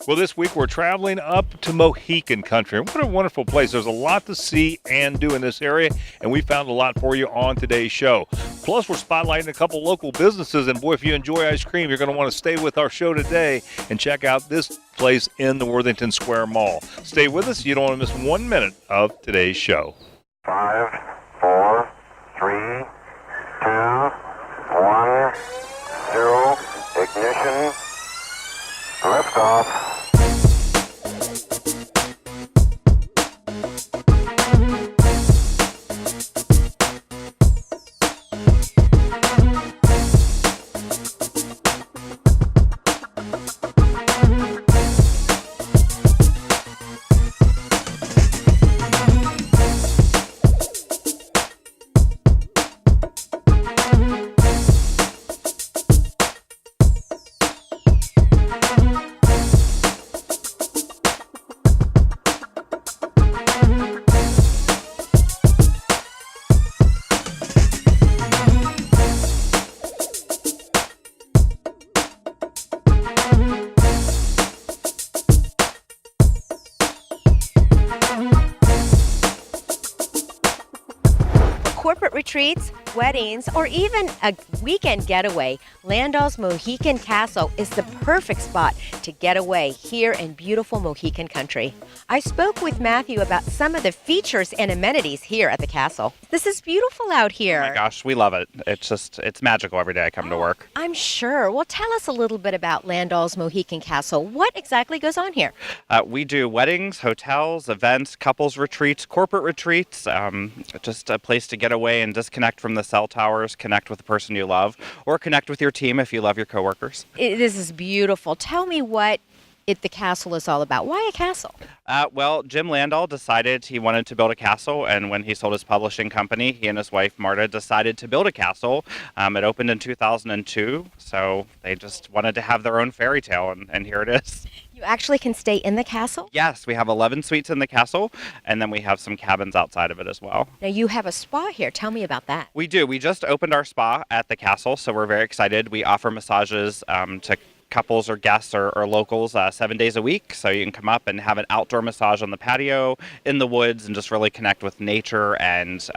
Well, this week we're traveling up to Mohican country. What a wonderful place. There's a lot to see and do in this area, and we found a lot for you on today's show. Plus, we're spotlighting a couple local businesses, and boy, if you enjoy ice cream, you're going to want to stay with our show today and check out this place in the Worthington Square Mall. Stay with us. You don't want to miss 1 minute of today's show. 5, 4, 3, 2, 1, 0, ignition, liftoff. Corporate retreats, weddings, or even a weekend getaway, Landau's Mohican Castle is the perfect spot to get away here in beautiful Mohican country. I spoke with Matthew about some of the features and amenities here at the castle. This is beautiful out here. Oh my gosh, we love it. It's magical every day I come to work. I'm sure. Well, tell us a little bit about Landau's Mohican Castle. What exactly goes on here? We do weddings, hotels, events, couples retreats, corporate retreats, just a place to get away and disconnect from the cell towers, connect with the person you love, or connect with your team if you love your coworkers. This is beautiful. Tell me what the castle is all about. Why a castle? Well, Jim Landau decided he wanted to build a castle, and when he sold his publishing company, he and his wife Marta decided to build a castle. It opened in 2002, so they just wanted to have their own fairy tale, and here it is. You actually can stay in the castle? Yes, we have 11 suites in the castle, and then we have some cabins outside of it as well. Now, you have a spa here. Tell me about that. We do. We just opened our spa at the castle, so we're very excited. We offer massages to couples or guests or locals 7 days a week, so you can come up and have an outdoor massage on the patio in the woods and just really connect with nature and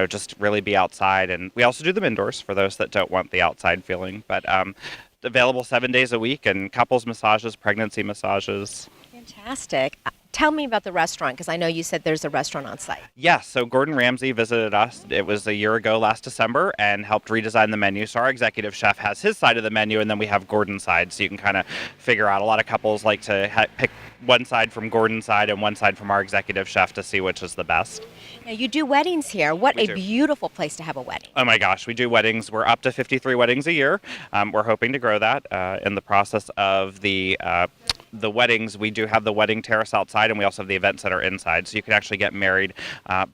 just really be outside. And we also do them indoors for those that don't want the outside feeling, but available 7 days a week, and couples massages, pregnancy massages. Fantastic. Tell me about the restaurant, because I know you said there's a restaurant on site. Yes, so Gordon Ramsay visited us. It was a year ago last December and helped redesign the menu. So our executive chef has his side of the menu, and then we have Gordon's side, so you can kind of figure out. A lot of couples like to pick one side from Gordon's side and one side from our executive chef to see which is the best. Now, you do weddings here. What a beautiful place to have a wedding. Oh my gosh, we do weddings. We're up to 53 weddings a year. We're hoping to grow that. In the process of the weddings, we do have the wedding terrace outside, and we also have the event center inside, so you can actually get married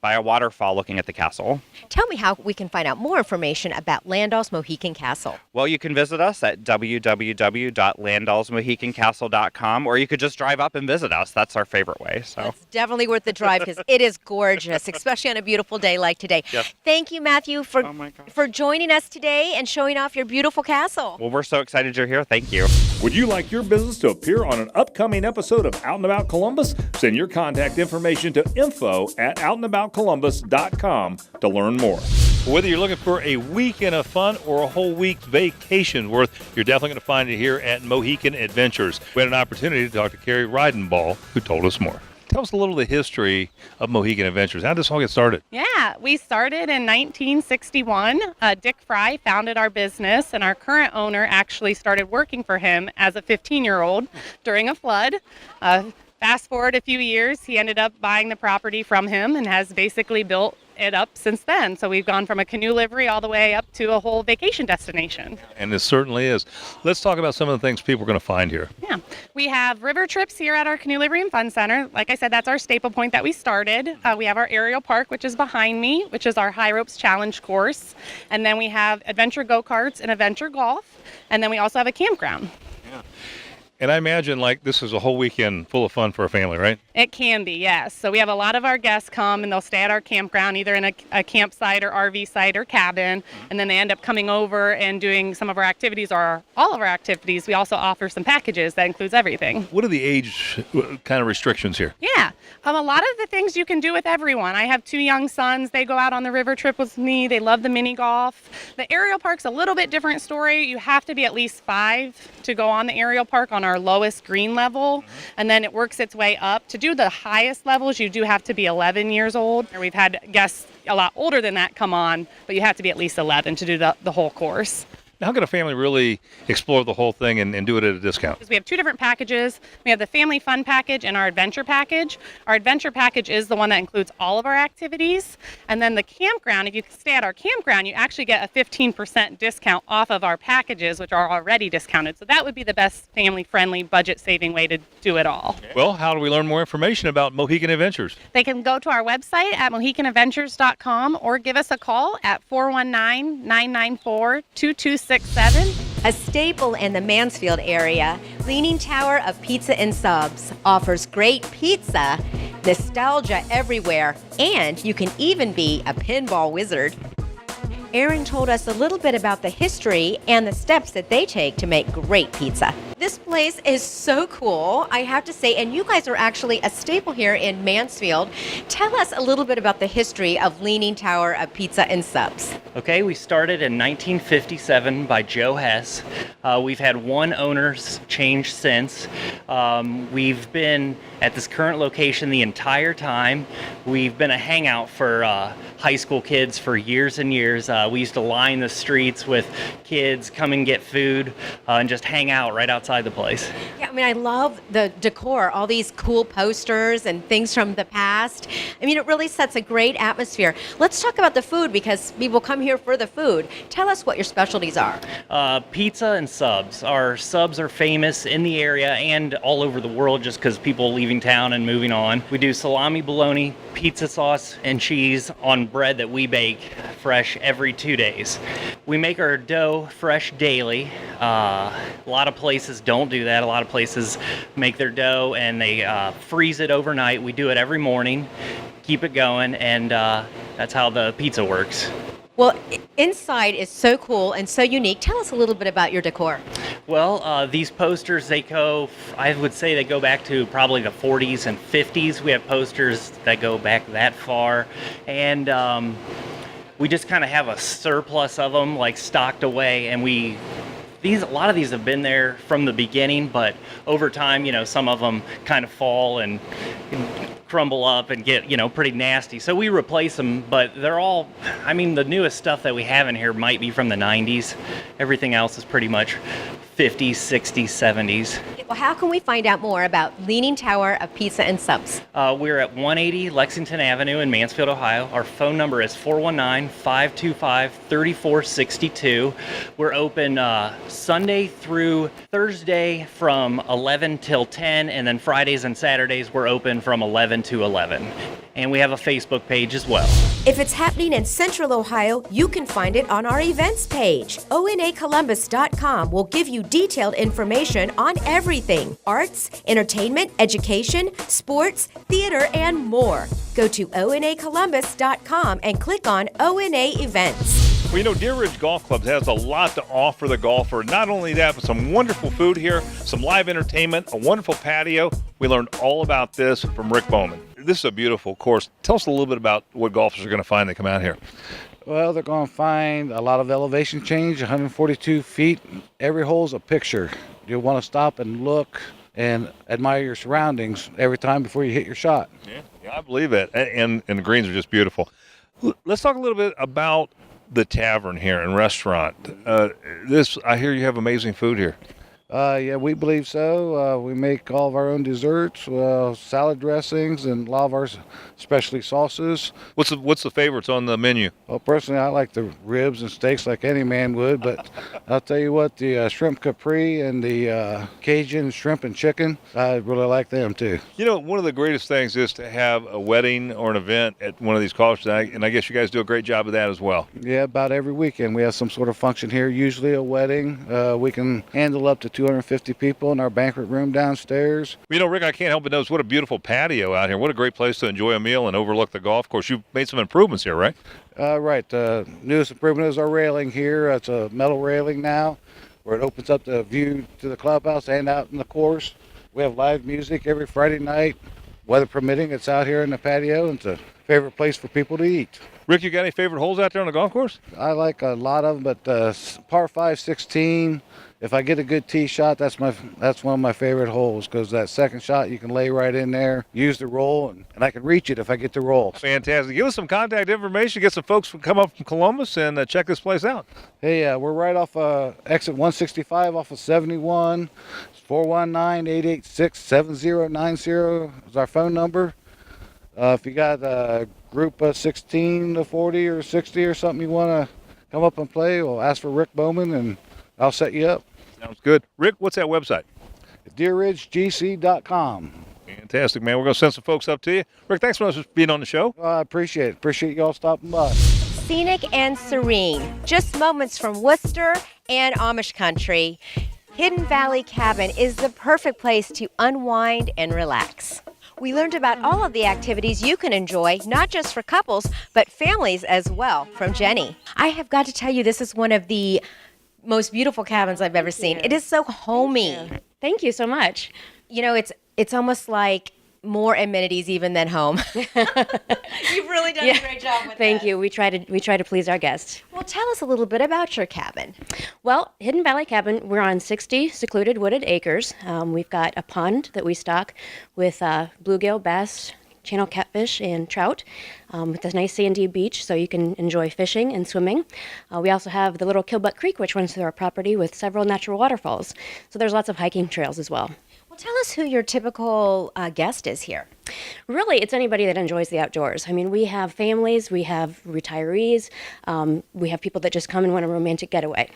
by a waterfall looking at the castle. Tell me how we can find out more information about Landau's Mohican Castle. Well, you can visit us at www.landausmohicancastle.com, or you could just drive up and visit us. That's our favorite way. So it's definitely worth the drive because it is gorgeous, especially on a beautiful day like today. Yep. Thank you, Matthew, for joining us today and showing off your beautiful castle. Well, we're so excited you're here. Thank you. Would you like your business to appear on an upcoming episode of Out and About Columbus? Send your contact information to info@outandaboutcolumbus.com to learn more. Whether you're looking for a weekend of fun or a whole week's vacation worth, you're definitely going to find it here at Mohican Adventures. We had an opportunity to talk to Carrie Ridenball, who told us more. Tell us a little of the history of Mohican Adventures. How did this all get started? Yeah, we started in 1961. Dick Fry founded our business, and our current owner actually started working for him as a 15-year-old during a flood. Fast forward a few years, he ended up buying the property from him and has basically built it up since then. So we've gone from a canoe livery all the way up to a whole vacation destination. And it certainly is. Let's talk about some of the things people are going to find here. Yeah, we have river trips here at our Canoe Livery and Fun Center. Like I said, that's our staple point that we started. We have our aerial park, which is behind me, which is our high ropes challenge course. And then we have adventure go-karts and adventure golf. And then we also have a campground. Yeah. And I imagine like this is a whole weekend full of fun for a family, right? It can be, yes. So we have a lot of our guests come and they'll stay at our campground, either in a campsite or RV site or cabin, and then they end up coming over and doing some of our activities or all of our activities. We also offer some packages that includes everything. What are the age kind of restrictions here? Yeah, a lot of the things you can do with everyone. I have 2 young sons. They go out on the river trip with me. They love the mini golf. The aerial park's a little bit different story. You have to be at least 5 to go on the aerial park on our lowest green level, and then it works its way up. To do the highest levels, you do have to be 11 years old. We've had guests a lot older than that come on, but you have to be at least 11 to do the whole course. How can a family really explore the whole thing and do it at a discount? We have 2 different packages. We have the family fun package and our adventure package. Our adventure package is the one that includes all of our activities. And then the campground, if you stay at our campground, you actually get a 15% discount off of our packages, which are already discounted. So that would be the best family-friendly, budget-saving way to do it all. Well, how do we learn more information about Mohican Adventures? They can go to our website at mohicanadventures.com or give us a call at 419-994-2267. A staple in the Mansfield area, Leaning Tower of Pizza and Subs offers great pizza, nostalgia everywhere, and you can even be a pinball wizard. Aaron told us a little bit about the history and the steps that they take to make great pizza. This place is so cool, I have to say, and you guys are actually a staple here in Mansfield. Tell us a little bit about the history of Leaning Tower of Pizza and Subs. Okay, we started in 1957 by Joe Hess. We've had one owner's change since. We've been at this current location the entire time. We've been a hangout for high school kids for years and years. We used to line the streets with kids, come and get food, and just hang out right outside the place. Yeah, I mean, I love the decor, all these cool posters and things from the past. I mean, it really sets a great atmosphere. Let's talk about the food because people come here for the food. Tell us what your specialties are. Pizza and subs. Our subs are famous in the area and all over the world just because people leaving town and moving on. We do salami, bologna, pizza sauce, and cheese on bread that we bake fresh every 2 days. We make our dough fresh daily. A lot of places don't do that. A lot of places make their dough and they freeze it overnight. We do it every morning, keep it going, and that's how the pizza works. Well, inside is so cool and so unique. Tell us a little bit about your decor. Well, these posters, I would say they go back to probably the 40s and 50s. We have posters that go back that far, and we just kind of have a surplus of them, like stocked away, and a lot of these have been there from the beginning, but over time, some of them kind of fall and crumble up and get, pretty nasty. So we replace them, but they're all, the newest stuff that we have in here might be from the 90s. Everything else is pretty much 50s, 60s, 70s. Well, how can we find out more about Leaning Tower of Pizza and Subs? We're at 180 Lexington Avenue in Mansfield, Ohio. Our phone number is 419-525-3462. We're open Sunday through Thursday from 11 till 10, and then Fridays and Saturdays we're open from 11 to 11. And we have a Facebook page as well. If it's happening in Central Ohio, you can find it on our events page. ONAColumbus.com will give you detailed information on everything: arts, entertainment, education, sports, theater, and more. Go to ONAColumbus.com and click on ONA Events. Well, Deer Ridge Golf Club has a lot to offer the golfer. Not only that, but some wonderful food here, some live entertainment, a wonderful patio. We learned all about this from Rick Bowman. This is a beautiful course. Tell us a little bit about what golfers are going to find that come out here. Well, they're going to find a lot of elevation change, 142 feet. Every hole's a picture. You'll want to stop and look and admire your surroundings every time before you hit your shot. Yeah, I believe it. And the greens are just beautiful. Let's talk a little bit about the tavern here and restaurant. I hear you have amazing food here. Yeah, we believe so. We make all of our own desserts, salad dressings, and a lot of our specialty sauces. What's the favorites on the menu? Well, personally, I like the ribs and steaks like any man would, but I'll tell you what, the shrimp capri and the Cajun shrimp and chicken, I really like them too. One of the greatest things is to have a wedding or an event at one of these colleges, and I guess you guys do a great job of that as well. Yeah, about every weekend we have some sort of function here, usually a wedding. We can handle up to 250 people in our banquet room downstairs. You know, Rick, I can't help but notice what a beautiful patio out here. What a great place to enjoy a meal and overlook the golf course. You've made some improvements here, right? Right. The newest improvement is our railing here. It's a metal railing now, where it opens up the view to the clubhouse and out in the course. We have live music every Friday night, weather permitting. It's out here in the patio, and it's a favorite place for people to eat. Rick, you got any favorite holes out there on the golf course? I like a lot of them, but par 5, 16. If I get a good tee shot, that's one of my favorite holes, because that second shot you can lay right in there, use the roll, and I can reach it if I get the roll. Fantastic. Give us some contact information. Get some folks to come up from Columbus and check this place out. Hey, we're right off exit 165 off of 71. It's 419-886-7090 is our phone number. If you got a group of 16 to 40 or 60 or something you want to come up and play, well, ask for Rick Bowman and I'll set you up. Sounds good. Rick, what's that website? DeerRidgeGC.com. Fantastic, man. We're going to send some folks up to you. Rick, thanks so much for being on the show. I appreciate it. Appreciate y'all stopping by. Scenic and serene, just moments from Worcester and Amish country. Hidden Valley Cabin is the perfect place to unwind and relax. We learned about all of the activities you can enjoy, not just for couples, but families as well, from Jenny. I have got to tell you, this is one of the most beautiful cabins I've ever seen. It is so homey. Thank you so much. You know, it's almost like more amenities even than home. You've really done a great job with Thank this. you. We try to please our guests. Well, tell us a little bit about your cabin. Well, Hidden Valley Cabin, we're on 60 secluded wooded acres. We've got a pond that we stock with bluegill, bass, channel catfish, and trout, with a nice sandy beach so you can enjoy fishing and swimming. We also have the little Killbutt Creek, which runs through our property with several natural waterfalls. So there's lots of hiking trails as well. Well, tell us who your typical guest is here. Really, it's anybody that enjoys the outdoors. I mean, we have families, we have retirees, we have people that just come and want a romantic getaway.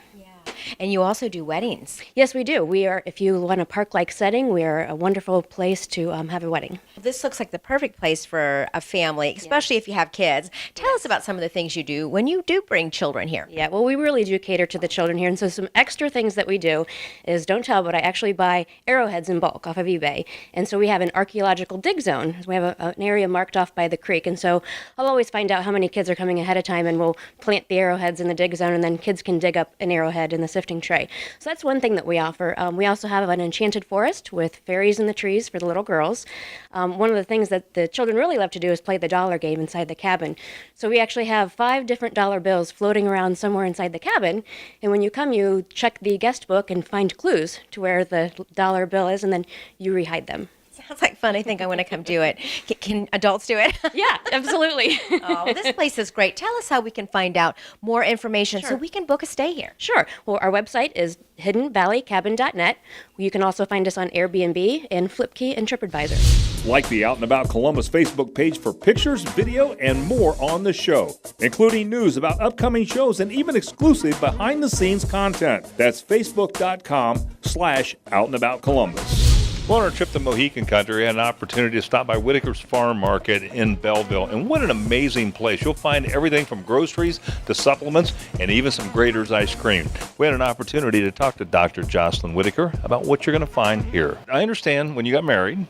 And you also do weddings. Yes, we do. We are, if you want a park-like setting, we are a wonderful place to have a wedding. This looks like the perfect place for a family, especially if you have kids. Tell us about some of the things you do when you do bring children here. Yeah, well, we really do cater to the children here. And so some extra things that we do is, don't tell, but I actually buy arrowheads in bulk off of eBay. And so we have an archaeological dig zone. We have an area marked off by the creek. And so I'll always find out how many kids are coming ahead of time, and we'll plant the arrowheads in the dig zone, and then kids can dig up an arrowhead in the sifting tray. So that's one thing that we offer. We also have an enchanted forest with fairies in the trees for the little girls. One of the things that the children really love to do is play the dollar game inside the cabin. So we actually have 5 different dollar bills floating around somewhere inside the cabin. And when you come, you check the guest book and find clues to where the dollar bill is, and then you rehide them. Sounds like fun. I think I want to come do it. Can adults do it? Yeah, absolutely. Oh, this place is great. Tell us how we can find out more information so we can book a stay here. Sure. Well, our website is hiddenvalleycabin.net. You can also find us on Airbnb and Flipkey and TripAdvisor. Like the Out and About Columbus Facebook page for pictures, video, and more on the show, including news about upcoming shows and even exclusive behind-the-scenes content. That's facebook.com/OutandAboutColumbus. Well, on our trip to Mohican country, we had an opportunity to stop by Whitaker's Farm Market in Belleville. And what an amazing place. You'll find everything from groceries to supplements and even some Grater's ice cream. We had an opportunity to talk to Dr. Jocelyn Whitaker about what you're going to find here. I understand when you got married,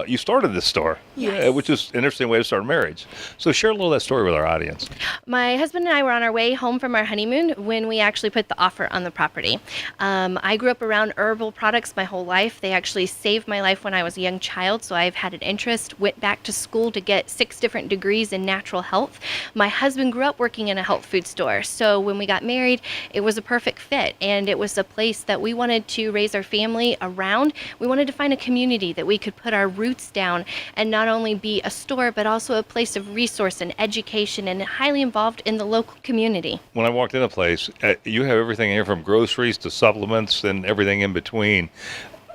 you started this store, which is an interesting way to start a marriage. So share a little of that story with our audience. My husband and I were on our way home from our honeymoon when we actually put the offer on the property. I grew up around herbal products my whole life. They actually saved my life when I was a young child, so I've had an interest, went back to school to get 6 different degrees in natural health. My husband grew up working in a health food store, so when we got married, it was a perfect fit, and it was a place that we wanted to raise our family around. We wanted to find a community that we could put our roots down and not only be a store, but also a place of resource and education and highly involved in the local community. When I walked in a place, you have everything here from groceries to supplements and everything in between.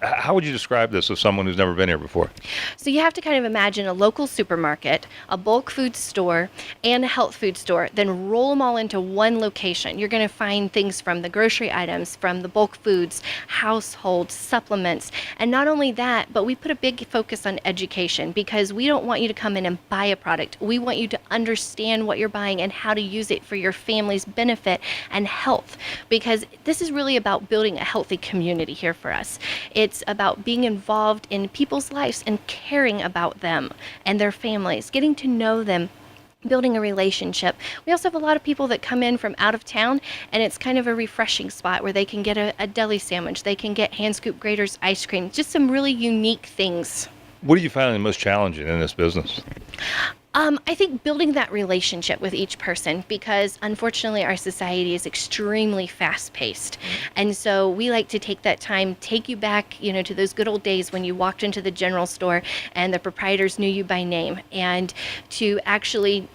How would you describe this to someone who's never been here before? So you have to kind of imagine a local supermarket, a bulk food store, and a health food store, then roll them all into one location. You're going to find things from the grocery items, from the bulk foods, household, supplements. And not only that, but we put a big focus on education because we don't want you to come in and buy a product. We want you to understand what you're buying and how to use it for your family's benefit and health, because this is really about building a healthy community here for us. It's about being involved in people's lives and caring about them and their families, getting to know them, building a relationship. We also have a lot of people that come in from out of town, and it's kind of a refreshing spot where they can get a deli sandwich, they can get hand scoop graters ice cream, just some really unique things. What do you find the most challenging in this business? I think building that relationship with each person, because unfortunately our society is extremely fast-paced. And so we like to take that time, take you back, to those good old days when you walked into the general store and the proprietors knew you by name, and to actually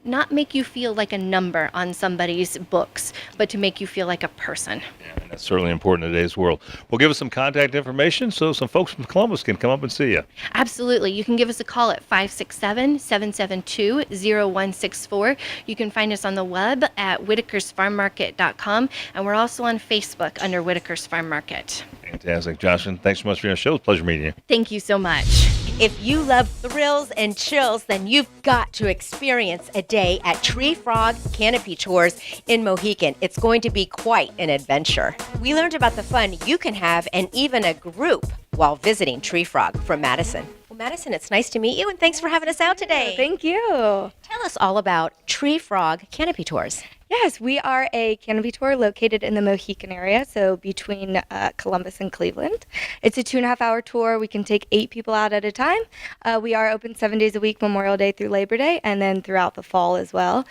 not make you feel like a number on somebody's books, but to make you feel like a person. Yeah, and that's certainly important in today's world. Well, give us some contact information so some folks from Columbus can come up and see you. Absolutely. You can give us a call at 567-772-0164. You can find us on the web at whitakersfarmmarket.com, and we're also on Facebook under Whitaker's Farm Market. Fantastic. Jocelyn, thanks so much for your show. It's a pleasure meeting you. Thank you so much. If you love thrills and chills, then you've got to experience a day at Tree Frog Canopy Tours in Mohican. It's going to be quite an adventure. We learned about the fun you can have and even a group while visiting Tree Frog from Madison. Well, Madison, it's nice to meet you, and thanks for having us out today. Thank you. Tell us all about Tree Frog Canopy Tours. Yes, we are a canopy tour located in the Mohican area, so between Columbus and Cleveland. It's a 2.5-hour tour. We can take 8 people out at a time. We are open 7 days a week, Memorial Day through Labor Day, and then throughout the fall as well.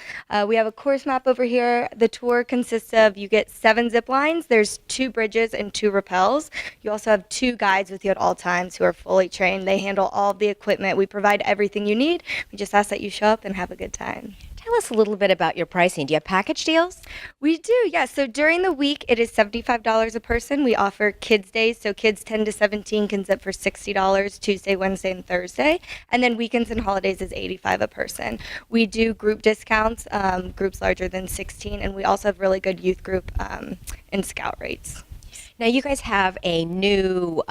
We have a course map over here. The tour consists of, you get 7 zip lines. There's 2 bridges and 2 rappels. You also have 2 guides with you at all times who are fully trained. They handle all of the equipment. We provide everything you need. We just ask that you show up and have a good time. Tell us a little bit about your pricing. Do you have package deals? We do, yes. So during the week, it is $75 a person. We offer kids days, so kids 10 to 17 can zip for $60 Tuesday, Wednesday, and Thursday. And then weekends and holidays is $85 a person. We do group discounts, groups larger than 16, and we also have really good youth group and scout rates. Now, you guys have a new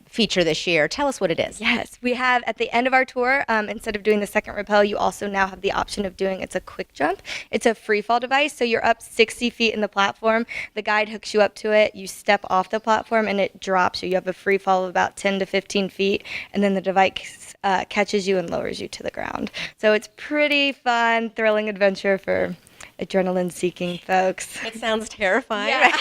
feature this year. Tell us what it is. Yes, we have at the end of our tour, instead of doing the second rappel, you also now have the option of doing, it's a quick jump. It's a free fall device, so you're up 60 feet in the platform. The guide hooks you up to it. You step off the platform and it drops you. You have a free fall of about 10 to 15 feet, and then the device catches you and lowers you to the ground. So it's pretty fun, thrilling adventure for adrenaline-seeking folks. It sounds terrifying. Yeah.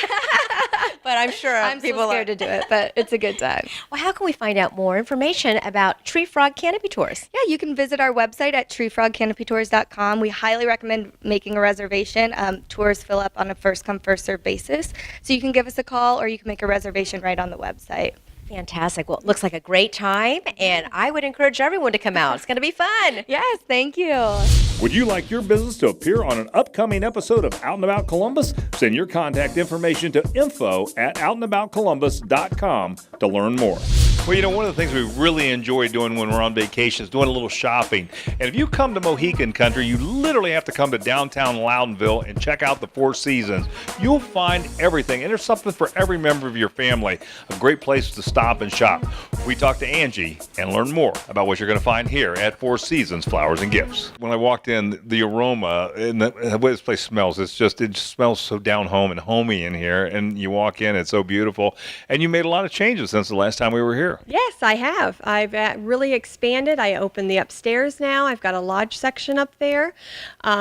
But I'm sure I'm people so scared to do it, but it's a good time. Well, how can we find out more information about Tree Frog Canopy Tours? Yeah, you can visit our website at treefrogcanopytours.com. We highly recommend making a reservation. Tours fill up on a first-come, first-served basis. So you can give us a call or you can make a reservation right on the website. Fantastic. Well, it looks like a great time, and I would encourage everyone to come out. It's going to be fun. Yes, thank you. Would you like your business to appear on an upcoming episode of Out and About Columbus? Send your contact information to info@outandaboutcolumbus.com to learn more. Well, one of the things we really enjoy doing when we're on vacation is doing a little shopping. And if you come to Mohican Country, you literally have to come to downtown Loudonville and check out the Four Seasons. You'll find everything, and there's something for every member of your family. A great place to stop and shop. We talked to Angie and learned more about what you're going to find here at Four Seasons Flowers and Gifts. When I walked in, the aroma and the way this place smells, it just smells so down home and homey in here. And you walk in, it's so beautiful. And you made a lot of changes since the last time we were here. Yes, I have. I've really expanded. I opened the upstairs now. I've got a lodge section up there.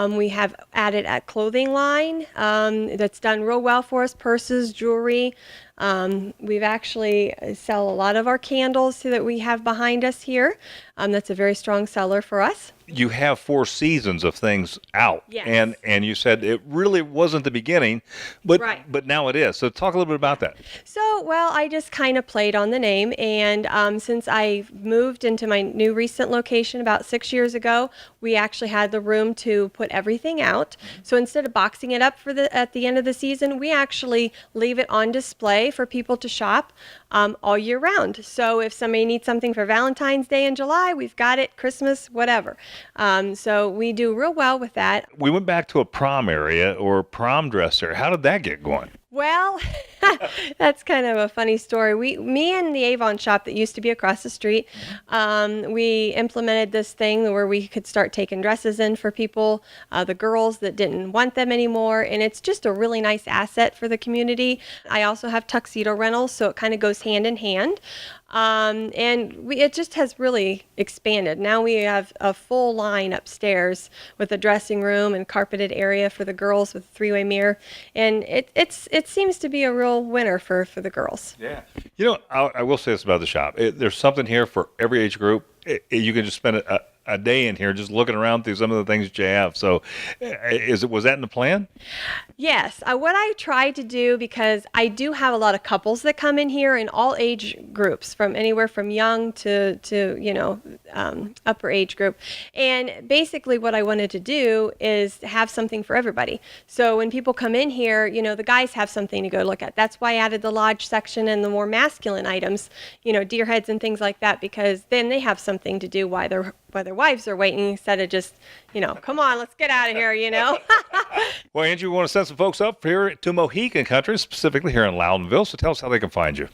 We have added a clothing line that's done real well for us, purses, jewelry. We've actually sell a lot of our candles that we have behind us here. That's a very strong seller for us. You have 4 seasons of things out. Yes. And you said it really wasn't the beginning, but Right. but now it is. So talk a little bit about that. So, well, I just kind of played on the name, and since I moved into my new recent location about 6 years ago, we actually had the room to put everything out. So instead of boxing it up at the end of the season, we actually leave it on display for people to shop. all year round. So if somebody needs something for Valentine's Day in July, we've got it, Christmas, whatever. So we do real well with that. We went back to a prom area or prom dresser. How did that get going? Well, that's kind of a funny story. Me and the Avon shop that used to be across the street, we implemented this thing where we could start taking dresses in for people, the girls that didn't want them anymore, and it's just a really nice asset for the community. I also have tuxedo rentals, so it kind of goes hand in hand. It just has really expanded. Now we have a full line upstairs with a dressing room and carpeted area for the girls with a three-way mirror, and it seems to be a real winner for the girls. Yeah. You know, I will say this about the shop. There's something here for every age group. You can just spend a day in here just looking around through some of the things that you have. So was that in the plan? Yes. What I try to do, because I do have a lot of couples that come in here in all age groups, from anywhere from young to upper age group. And basically what I wanted to do is have something for everybody. So when people come in here, the guys have something to go look at. That's why I added the lodge section and the more masculine items, deer heads and things like that, because then they have something to do while their wives are waiting, instead of just, come on, let's get out of here, Well, Angie, we want to send some folks up here to Mohican Country, specifically here in Loudonville. So tell us how they can find you.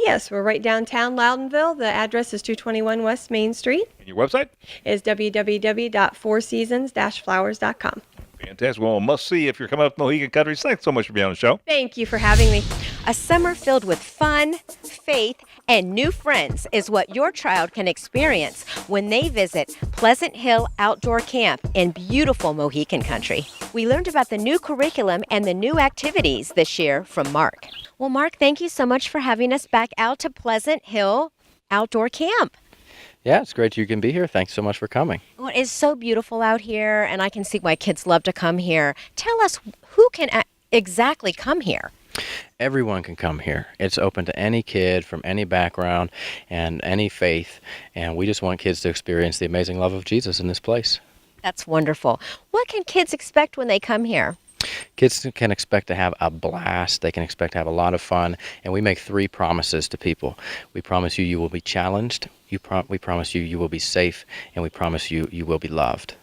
Yes, we're right downtown Loudonville. The address is 221 West Main Street. And your website? Is www.fourseasons-flowers.com. Fantastic. Well, must see if you're coming up to Mohican Country. Thanks so much for being on the show. Thank you for having me. A summer filled with fun, faith, and new friends is what your child can experience when they visit Pleasant Hill Outdoor Camp in beautiful Mohican Country. We learned about the new curriculum and the new activities this year from Mark. Well, Mark, thank you so much for having us back out to Pleasant Hill Outdoor Camp. Yeah, it's great you can be here. Thanks so much for coming. Well, it's so beautiful out here, and I can see why kids love to come here. Tell us, who can exactly come here? Everyone can come here. It's open to any kid from any background and any faith, and we just want kids to experience the amazing love of Jesus in this place. That's wonderful. What can kids expect when they come here? Kids can expect to have a blast. They can expect to have a lot of fun, and we make 3 promises to people. We promise you will be challenged, we promise you will be safe, and we promise you will be loved.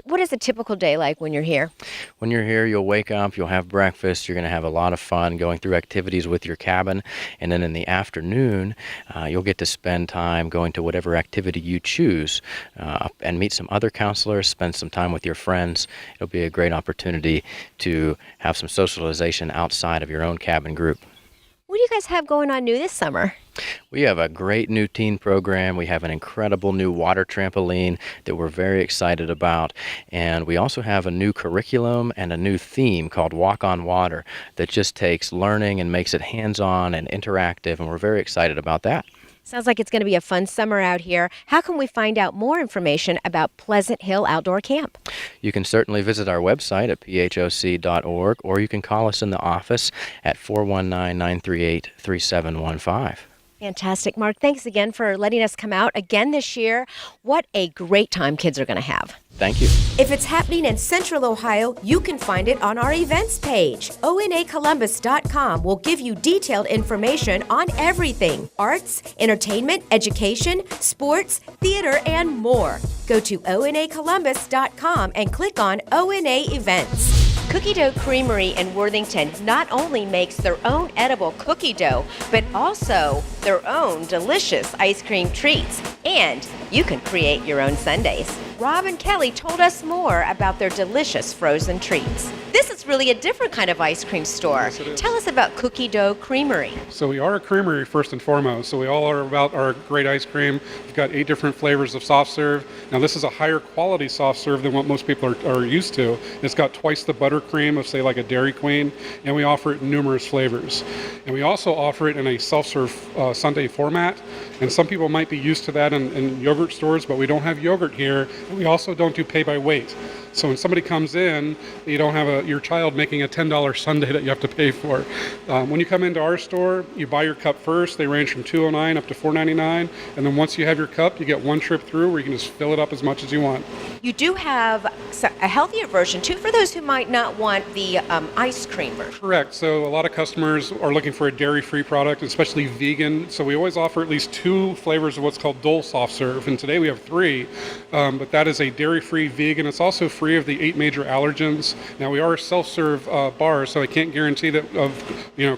What is a typical day like when you're here? When you're here, you'll wake up, you'll have breakfast, you're going to have a lot of fun going through activities with your cabin, and then in the afternoon, you'll get to spend time going to whatever activity you choose and meet some other counselors, spend some time with your friends. It'll be a great opportunity to have some socialization outside of your own cabin group. What do you guys have going on new this summer? We have a great new teen program. We have an incredible new water trampoline that we're very excited about. And we also have a new curriculum and a new theme called Walk on Water that just takes learning and makes it hands-on and interactive. And we're very excited about that. Sounds like it's going to be a fun summer out here. How can we find out more information about Pleasant Hill Outdoor Camp? You can certainly visit our website at phoc.org, or you can call us in the office at 419-938-3715. Fantastic. Mark, thanks again for letting us come out again this year. What a great time kids are going to have. Thank you. If it's happening in Central Ohio, you can find it on our events page. ONAColumbus.com will give you detailed information on everything: arts, entertainment, education, sports, theater, and more. Go to ONAColumbus.com and click on ONA Events. Cookie Dough Creamery in Worthington not only makes their own edible cookie dough, but also their own delicious ice cream treats. And you can create your own sundaes. Rob and Kelly told us more about their delicious frozen treats. This is really a different kind of ice cream store. Yes, it is. Tell us about Cookie Dough Creamery. So we are a creamery first and foremost. So we all are about our great ice cream. We've got 8 different flavors of soft serve. Now this is a higher quality soft serve than what most people are used to. It's got twice the buttercream of, say, like a Dairy Queen, and we offer it in numerous flavors. And we also offer it in a self-serve sundae format. And some people might be used to that in yogurt stores, but we don't have yogurt here. We also don't do pay by weight. So when somebody comes in, you don't have your child making a $10 sundae that you have to pay for. When you come into our store, you buy your cup first. They range from $2.09 up to $4.99, and then once you have your cup, you get one trip through where you can just fill it up as much as you want. You do have a healthier version too for those who might not want the ice cream version. Correct. So a lot of customers are looking for a dairy-free product, especially vegan. So we always offer at least 2 flavors of what's called Dole soft serve, and today we have 3. But that is a dairy-free vegan. It's also free of the 8 major allergens. Now we are a self-serve bar, so I can't guarantee that of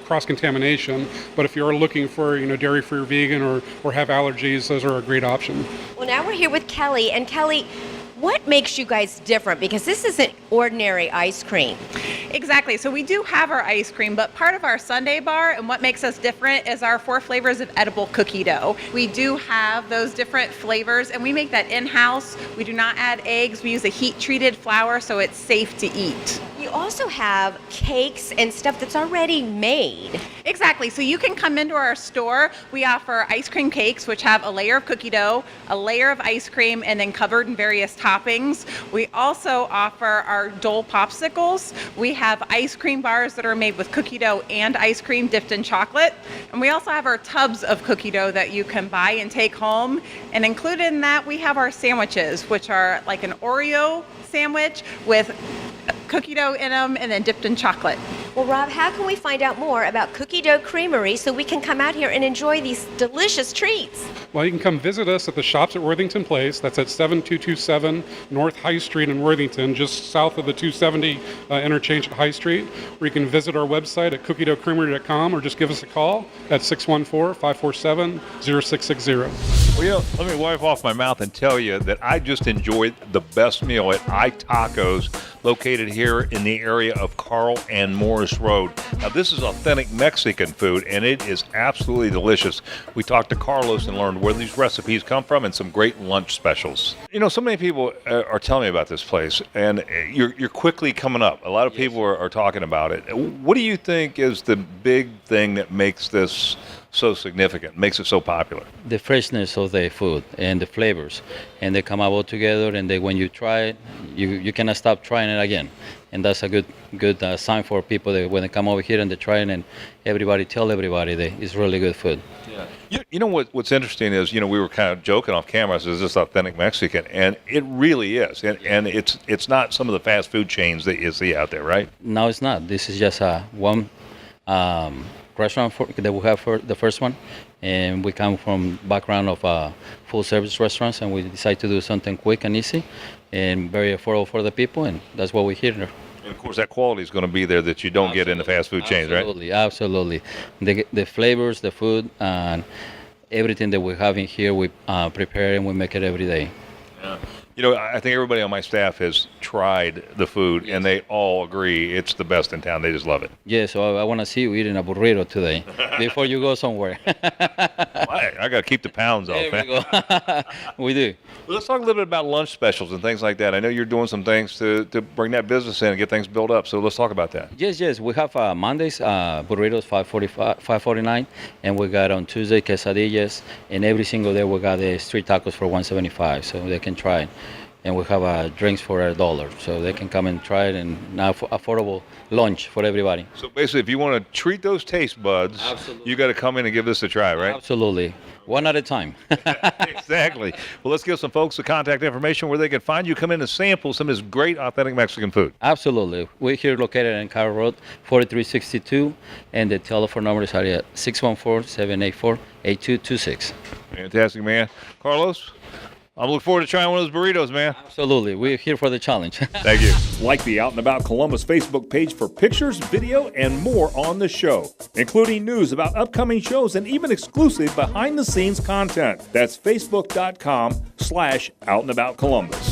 cross-contamination. But if you are looking for dairy-free or vegan or have allergies, those are a great option. Well, now we're here with Kelly, and Kelly, what makes you guys different? Because this isn't ordinary ice cream. Exactly. So we do have our ice cream, but part of our sundae bar and what makes us different is our 4 flavors of edible cookie dough. We do have those different flavors, and we make that in-house. We do not add eggs. We use a heat-treated flour, so it's safe to eat. You also have cakes and stuff that's already made. Exactly. So you can come into our store. We offer ice cream cakes, which have a layer of cookie dough, a layer of ice cream, and then covered in various toppings. We also offer our Dole popsicles. We have ice cream bars that are made with cookie dough and ice cream dipped in chocolate. And we also have our tubs of cookie dough that you can buy and take home. And included in that, we have our sandwiches, which are like an Oreo sandwich with cookie dough in them and then dipped in chocolate. Well, Rob, how can we find out more about Cookie Dough Creamery so we can come out here and enjoy these delicious treats? Well, you can come visit us at the shops at Worthington Place. That's at 7227 North High Street in Worthington, just south of the 270 interchange at High Street. Or you can visit our website at cookiedoughcreamery.com or just give us a call at 614-547-0660. Well, let me wipe off my mouth and tell you that I just enjoyed the best meal at iTacos, located here in the area of Carl and Morris Road. Now, this is authentic Mexican food, and it is absolutely delicious. We talked to Carlos and learned where these recipes come from and some great lunch specials. So many people are telling me about this place, and you're quickly coming up. A lot of people are talking about it. What do you think is the big thing that makes this so significant, makes it so popular? The freshness of the food and the flavors, and they come all together, and when you try it, you cannot stop trying it again. And that's a good sign for people that when they come over here and they try it, and everybody tell everybody that it's really good food. Yeah. You know what's interesting is, we were kind of joking off camera, is this authentic Mexican, and it really is, and it's not some of the fast food chains that you see out there, right? No, it's not. This is just one restaurant that we have for the first one, and we come from background of full service restaurants, and we decide to do something quick and easy and very affordable for the people, and that's what we're here. And of course, that quality is going to be there that you don't get in the fast food chains, right? Absolutely. The flavors, the food, and everything that we have in here, we prepare and we make it every day. Yeah. I think everybody on my staff has tried the food, and they all agree it's the best in town. They just love it. Yeah, so I want to see you eating a burrito today before you go somewhere. I got to keep the pounds off. There we go. We do. Well, let's talk a little bit about lunch specials and things like that. I know you're doing some things to bring that business in and get things built up, so let's talk about that. Yes. We have Mondays, burritos, $5.49, and we got on Tuesday, quesadillas, and every single day we got the street tacos for $1.75, so they can try it. And we have drinks for $1, so they can come and try it, and now affordable lunch for everybody. So basically, if you want to treat those taste buds, you got to come in and give this a try, right? Absolutely. One at a time. Exactly. Well, let's give some folks the contact information where they can find you, come in and sample some of this great authentic Mexican food. Absolutely. We're here located in Carroll Road, 4362, and the telephone number is at 614-784-8226. Fantastic, man. Carlos? I'm looking forward to trying one of those burritos, man. Absolutely. We're here for the challenge. Thank you. Like the Out and About Columbus Facebook page for pictures, video, and more on the show, including news about upcoming shows and even exclusive behind-the-scenes content. That's facebook.com/Out and About Columbus.